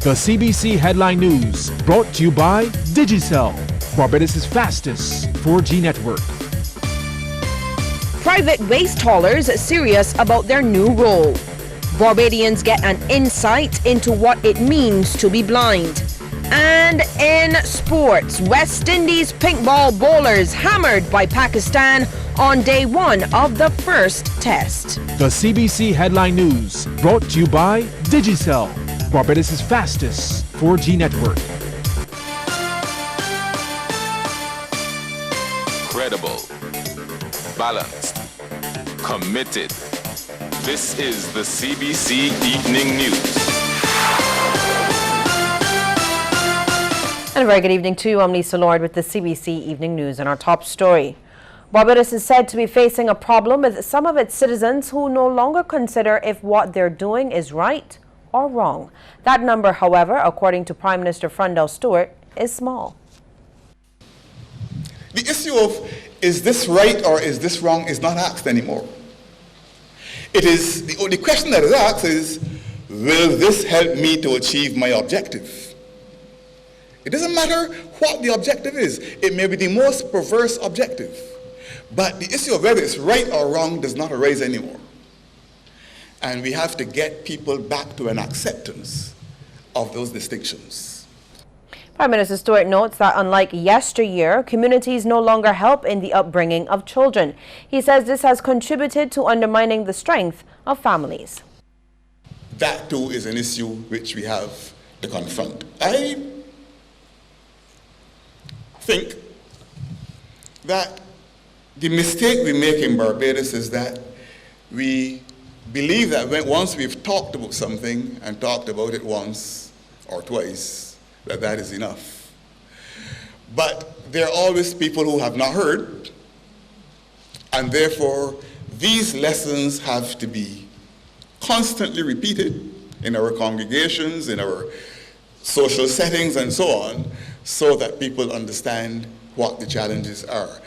The CBC Headline News, brought to you by Digicel, Barbados' fastest 4G network. Private waste haulers serious about their new role. Barbadians get an insight into what it means to be blind. And in sports, West Indies pink ball bowlers hammered by Pakistan on day one of the first test. The CBC Headline News, brought to you by Digicel, Barbados' fastest 4G network. Credible, balanced, committed. This is the CBC Evening News. And a very good evening to you. I'm Lisa Lord with the CBC Evening News and our top story. Barbados is said to be facing a problem with some of its citizens who no longer consider if what they're doing is right or wrong. That number, however, according to Prime Minister Frundell Stewart, is small. The issue of is this right or is this wrong is not asked anymore. It is the only question that is asked is, will this help me to achieve my objective? It doesn't matter what the objective is. It may be the most perverse objective. But the issue of whether it's right or wrong does not arise anymore. And we have to get people back to an acceptance of those distinctions. Prime Minister Stewart notes that unlike yesteryear, communities no longer help in the upbringing of children. He says this has contributed to undermining the strength of families. That too is an issue which we have to confront. I think that the mistake we make in Barbados is that we believe that once we've talked about something and talked about it once or twice, that is enough. But there are always people who have not heard, and therefore these lessons have to be constantly repeated in our congregations, in our social settings and so on, so that people understand what the challenges are.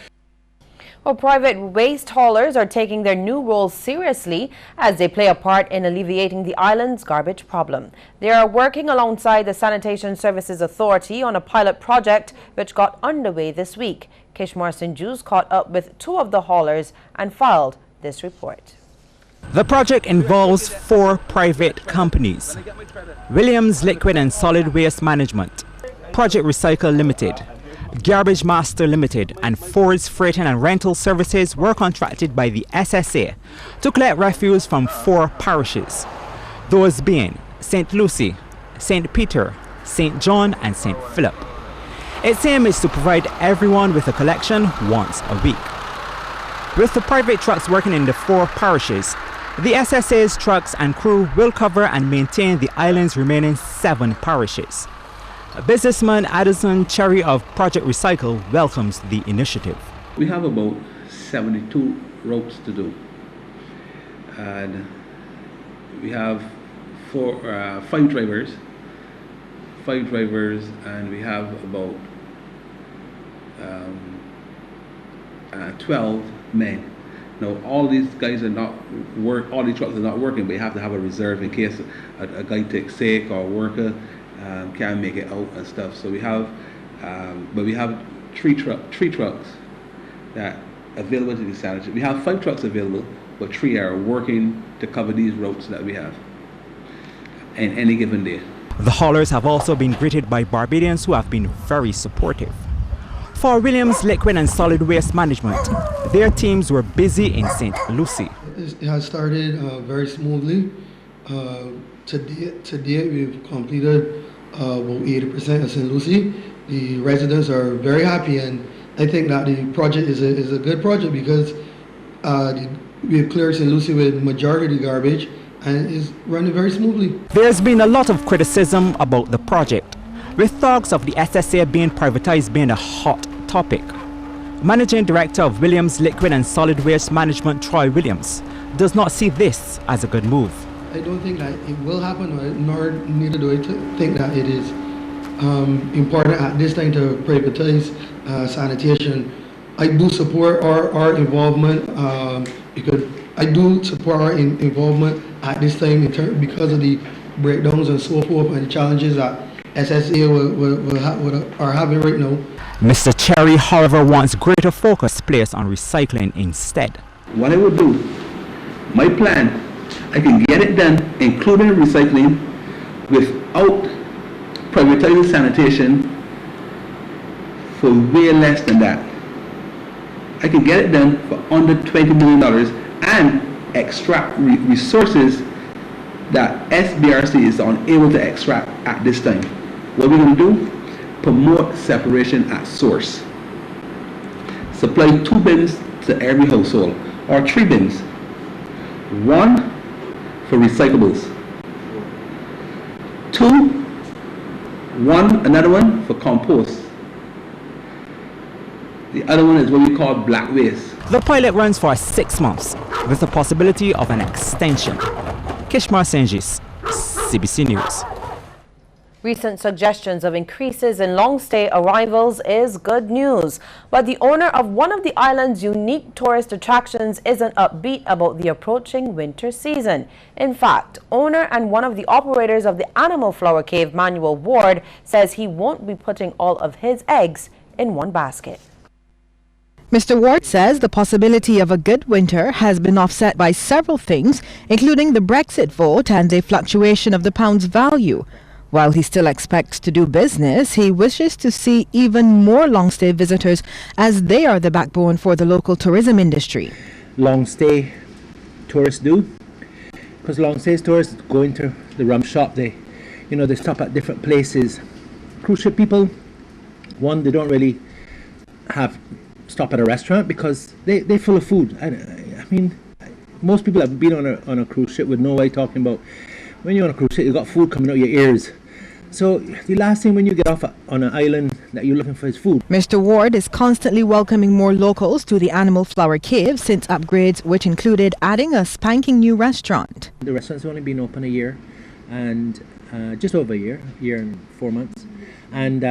Well, private waste haulers are taking their new roles seriously as they play a part in alleviating the island's garbage problem. They are working alongside the Sanitation Services Authority on a pilot project which got underway this week. Kishmar Sinjus caught up with two of the haulers and filed this report. The project involves 4 private companies: Williams Liquid and Solid Waste Management, Project Recycle Limited, Garbage Master Limited, and Ford's Freighting and Rental Services were contracted by the SSA to collect refuse from 4 parishes, those being St. Lucie, St. Peter, St. John and St. Philip. Its aim is to provide everyone with a collection once a week. With the private trucks working in the 4 parishes, the SSA's trucks and crew will cover and maintain the island's remaining 7 parishes. Businessman Addison Cherry of Project Recycle welcomes the initiative. We have about 72 routes to do, and we have 5 drivers, and we have about 12 men. Now, all these guys are not all these trucks are not working, but you have to have a reserve in case a guy takes sick or a worker can't make it out and stuff. So we have, but we have 3 trucks that available to the sanitation. We have 5 trucks available, but 3 are working to cover these routes that we have in any given day. The haulers have also been greeted by Barbadians who have been very supportive. For Williams Liquid and Solid Waste Management, their teams were busy in St. Lucie. It has started very smoothly. Today we've completed about 80% of St. Lucie. The residents are very happy, and I think that the project is a good project because we have cleared St. Lucie with majority of the garbage and it's running very smoothly. There's been a lot of criticism about the project, with talks of the SSA being privatized being a hot topic. Managing Director of Williams Liquid and Solid Waste Management, Troy Williams, does not see this as a good move. I don't think that it will happen, nor neither do I think that it is important at this time to privatize sanitation. I do support our involvement because I do support our involvement at this time because of the breakdowns and so forth, and the challenges that SSA are having right now. Mr. Cherry, however, wants greater focus placed on recycling instead. What I would do, my plan, I can get it done, including recycling, without privatizing sanitation for way less than that. I can get it done for under $20 million and extract resources that SBRC is unable to extract at this time. What we're going to do? Promote separation at source. Supply 2 bins to every household, or 3 bins. 1 for recyclables. 2, another one for compost. The other one is what we call black waste. The pilot runs for 6 months, with the possibility of an extension. Kishmar Senjis, CBC News. Recent suggestions of increases in long-stay arrivals is good news, but the owner of one of the island's unique tourist attractions isn't upbeat about the approaching winter season. In fact, owner and one of the operators of the Animal Flower Cave, Manuel Ward, says he won't be putting all of his eggs in one basket. Mr. Ward says the possibility of a good winter has been offset by several things, including the Brexit vote and the fluctuation of the pound's value. While he still expects to do business, he wishes to see even more long-stay visitors, as they are the backbone for the local tourism industry. Long-stay tourists do, because long-stay tourists go into the rum shop, they stop at different places. Cruise ship people, one, they don't really stop at a restaurant because they're full of food. I mean, most people have been on a cruise ship would know what I'm talking about. When you're on a cruise ship, you've got food coming out your ears. So the last thing when you get off on an island that you're looking for is food. Mr. Ward is constantly welcoming more locals to the Animal Flower Cave since upgrades, which included adding a spanking new restaurant. The restaurant's only been open a year, and just over a year and 4 months. And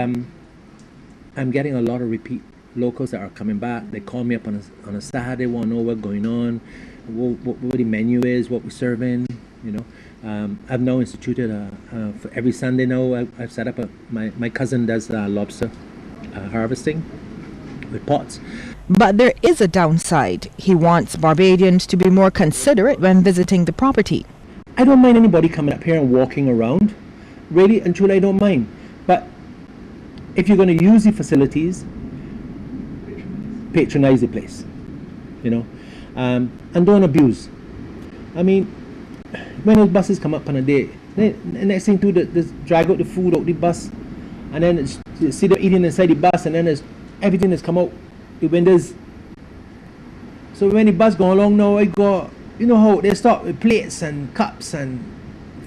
I'm getting a lot of repeat locals that are coming back. They call me up on a Saturday, want to know what's going on, what the menu is, what we're serving, I've now instituted for every Sunday now I've set up my cousin does lobster harvesting with pots. But there is a downside. He wants Barbadians to be more considerate when visiting the property. I don't mind anybody coming up here and walking around. Really and truly I don't mind. But if you're going to use the facilities, patronize the place, and don't abuse. I mean, when those buses come up on a day, the next thing too, they drag out the food out the bus, and then you see them eating inside the bus, and then there's everything that's come out the windows. So when the bus go along now, I go, how they stop with plates and cups and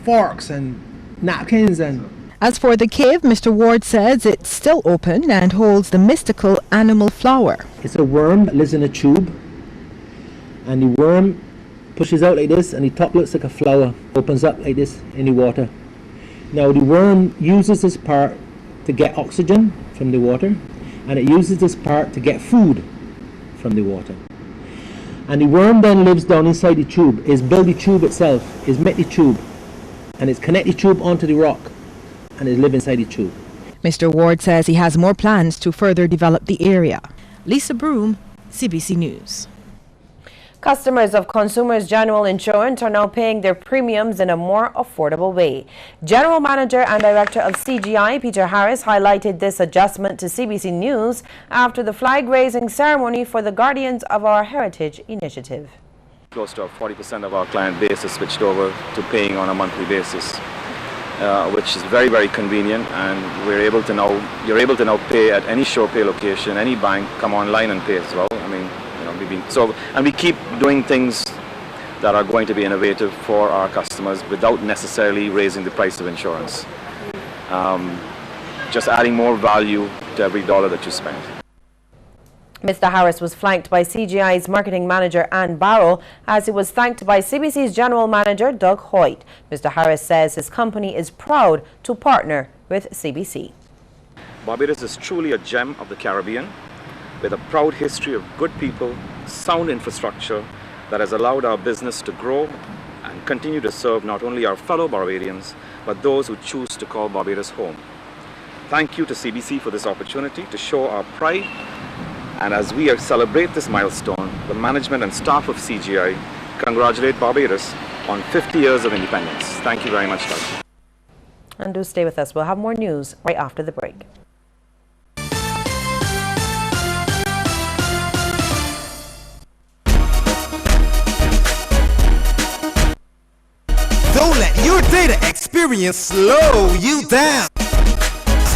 forks and napkins and. As for the cave, Mr. Ward says it's still open and holds the mystical animal flower. It's a worm that lives in a tube, and the worm pushes out like this, and the top looks like a flower, opens up like this in the water. Now the worm uses this part to get oxygen from the water, and it uses this part to get food from the water. And the worm then lives down inside the tube, is build the tube itself, is make the tube, and it's connect the tube onto the rock, and is live inside the tube. Mr. Ward says he has more plans to further develop the area. Lisa Broom, CBC News. Customers of Consumers General Insurance are now paying their premiums in a more affordable way. General Manager and Director of CGI, Peter Harris, highlighted this adjustment to CBC News after the flag-raising ceremony for the Guardians of Our Heritage initiative. Close to 40% of our client base is switched over to paying on a monthly basis, which is very, very convenient, and you're able to now pay at any show pay location, any bank, come online and pay as well. I mean, and we keep doing things that are going to be innovative for our customers without necessarily raising the price of insurance. Just adding more value to every dollar that you spend. Mr. Harris was flanked by CGI's marketing manager Ann Barrow, as he was thanked by CBC's general manager Doug Hoyt. Mr. Harris says his company is proud to partner with CBC. Barbados is truly a gem of the Caribbean, with a proud history of good people, sound infrastructure that has allowed our business to grow and continue to serve not only our fellow Barbadians, but those who choose to call Barbados home. Thank you to CBC for this opportunity to show our pride, and as we celebrate this milestone, the management and staff of CGI congratulate Barbados on 50 years of independence. Thank you very much, Doug. And do stay with us. We'll have more news right after the break. Don't let your data experience slow you down.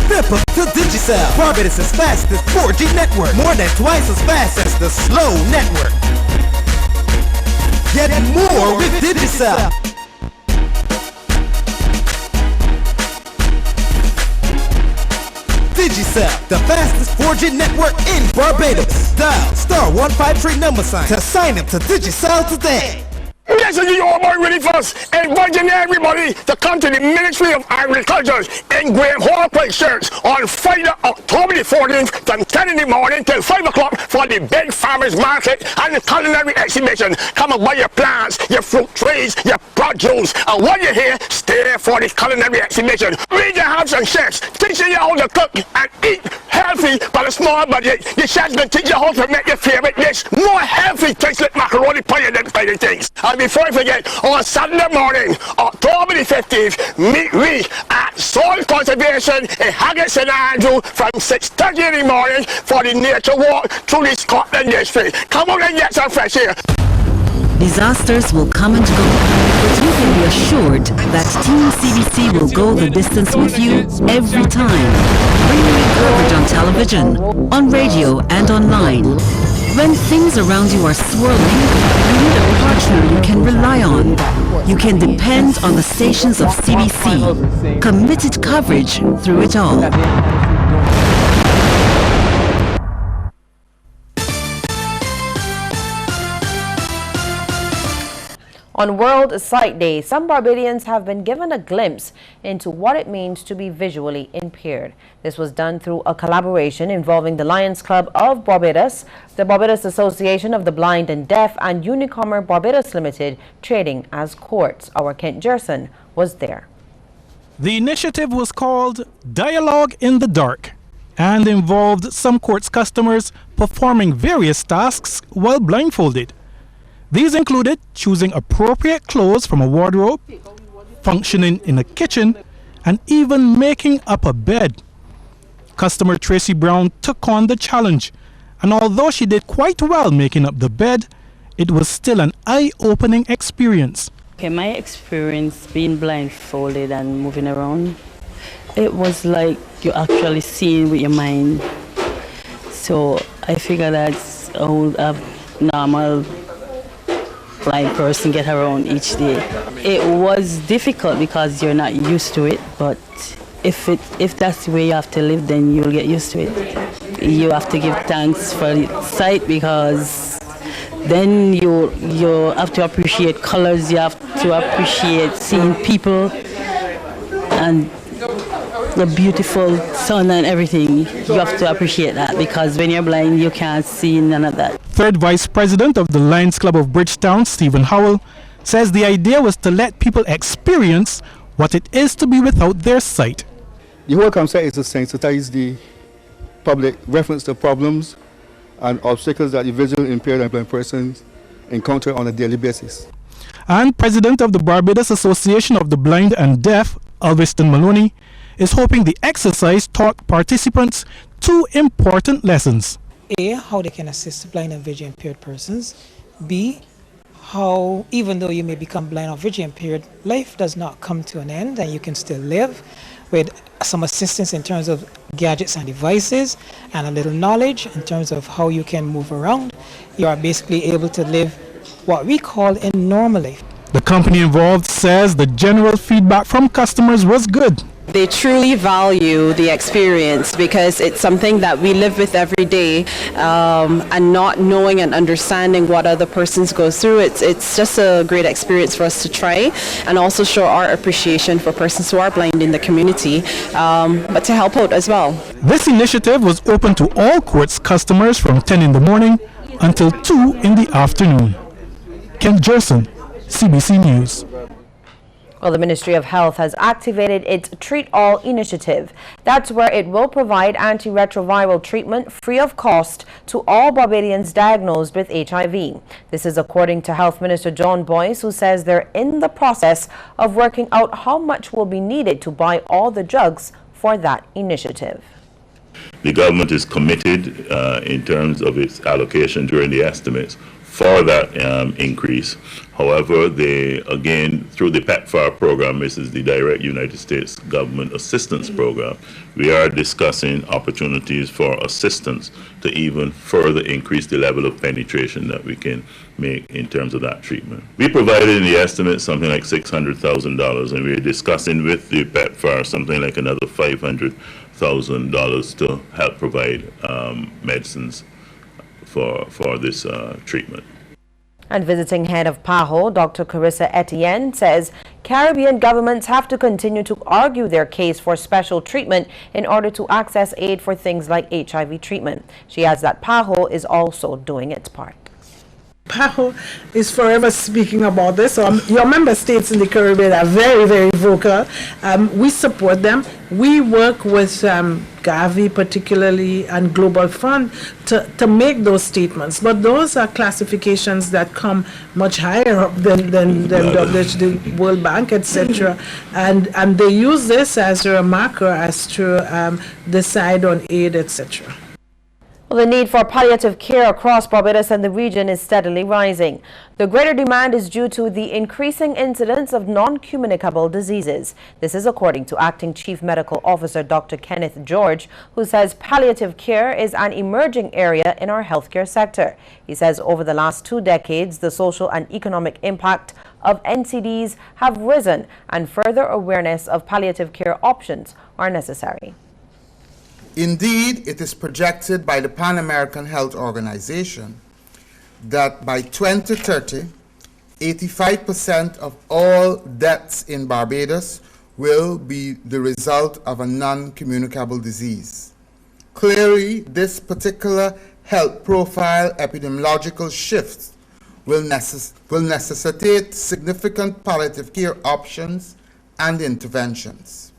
Step up to Digicel, Barbados' fastest 4G network, more than twice as fast as the slow network. Get more with Digicel. Digicel, the fastest 4G network in Barbados. Dial *153# to sign up to Digicel today. Yes, you all boy really first, inviting everybody to come to the Ministry of Agriculture in Graham Hall Place Church on Friday, October the 14th from 10 in the morning till 5 o'clock for the big farmers market and the culinary exhibition. Come and buy your plants, your fruit trees, your produce, and while you're here, stay for the culinary exhibition. Read your have some chefs teaching you how to cook and eat healthy but a small budget. The chefs will teach you how to make your favorite dish more healthy, tastes like macaroni pie and them kind of things. And before I forget, on Saturday morning, October the 15th, meet we at Soil Conservation in Haggett St. Andrew from 6:30 in the morning for the nature walk through the Scotland district. Come on and get some fresh air. Disasters will come and go, but you can be assured that Team CBC will go the distance with you every time, bringing you coverage on television, on radio and online. When things around you are swirling, you need a partner you can rely on. You can depend on the stations of CBC. Committed coverage through it all. On World Sight Day, some Barbadians have been given a glimpse into what it means to be visually impaired. This was done through a collaboration involving the Lions Club of Barbados, the Barbados Association of the Blind and Deaf, and Unicomer Barbados Limited, trading as courts. Our Kent Jerson was there. The initiative was called Dialogue in the Dark and involved some courts customers performing various tasks while blindfolded. These included choosing appropriate clothes from a wardrobe, functioning in a kitchen, and even making up a bed. Customer Tracy Brown took on the challenge, and although she did quite well making up the bed, it was still an eye-opening experience. Okay, my experience being blindfolded and moving around, it was like you're actually seeing with your mind. So I figure that's how a normal blind person get around each day. It was difficult because you're not used to it, but if that's the way you have to live, then you'll get used to it. You have to give thanks for the sight, because then you have to appreciate colors, you have to appreciate seeing people and the beautiful sun and everything. You have to appreciate that, because when you're blind, you can't see none of that. Third Vice President of the Lions Club of Bridgetown, Stephen Howell, says the idea was to let people experience what it is to be without their sight. The whole concept is to sensitize the public reference to problems and obstacles that the visually impaired and blind persons encounter on a daily basis. And President of the Barbados Association of the Blind and Deaf, Alviston Maloney, is hoping the exercise taught participants two important lessons. A, how they can assist blind and visually impaired persons. B, how even though you may become blind or visually impaired, life does not come to an end and you can still live with some assistance in terms of gadgets and devices and a little knowledge in terms of how you can move around. You are basically able to live what we call a normal life. The company involved says the general feedback from customers was good. They truly value the experience because it's something that we live with every day, and not knowing and understanding what other persons go through, it's just a great experience for us to try and also show our appreciation for persons who are blind in the community, but to help out as well. This initiative was open to all courts customers from 10 in the morning until 2 in the afternoon. Kent Jerson, CBC News. Well, the Ministry of Health has activated its Treat All initiative. That's where it will provide antiretroviral treatment free of cost to all Barbadians diagnosed with HIV. This is according to Health Minister John Boyce, who says they're in the process of working out how much will be needed to buy all the drugs for that initiative. The government is committed in terms of its allocation during the estimates for that increase. However, they, again, through the PEPFAR program, this is the Direct United States Government Assistance Program, we are discussing opportunities for assistance to even further increase the level of penetration that we can make in terms of that treatment. We provided in the estimate something like $600,000, and we're discussing with the PEPFAR something like another $500,000 to help provide medicines for this treatment. And visiting head of PAHO, Dr. Carissa Etienne, says Caribbean governments have to continue to argue their case for special treatment in order to access aid for things like HIV treatment. She adds that PAHO is also doing its part. PAHO is forever speaking about this. Your member states in the Caribbean are very, very vocal. We support them. We work with Gavi particularly and Global Fund to make those statements. But those are classifications that come much higher up than the World Bank, etc. And they use this as a marker as to decide on aid, etc. Well, the need for palliative care across Barbados and the region is steadily rising. The greater demand is due to the increasing incidence of non-communicable diseases. This is according to Acting Chief Medical Officer Dr. Kenneth George, who says palliative care is an emerging area in our healthcare sector. He says over the last 2 decades, the social and economic impact of NCDs have risen, and further awareness of palliative care options are necessary. Indeed, it is projected by the Pan American Health Organization that by 2030, 85% of all deaths in Barbados will be the result of a non-communicable disease. Clearly, this particular health profile epidemiological shift will necessitate significant palliative care options and interventions.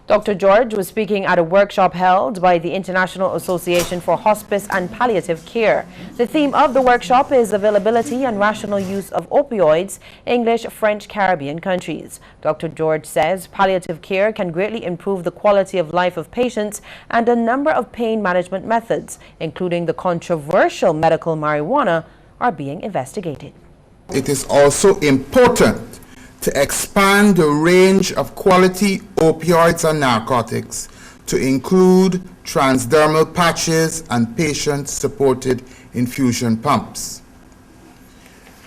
Dr. George was speaking at a workshop held by the International Association for Hospice and Palliative Care. The theme of the workshop is availability and rational use of opioids, English, French, Caribbean countries. Dr. George says palliative care can greatly improve the quality of life of patients, and a number of pain management methods, including the controversial medical marijuana, are being investigated. It is also important to expand the range of quality opioids and narcotics to include transdermal patches and patient-supported infusion pumps.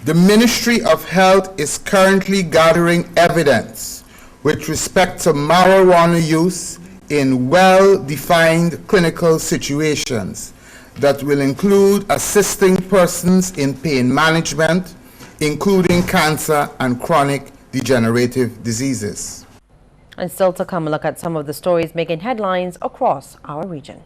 The Ministry of Health is currently gathering evidence with respect to marijuana use in well-defined clinical situations that will include assisting persons in pain management, including cancer and chronic degenerative diseases. And still to come, a look at some of the stories making headlines across our region.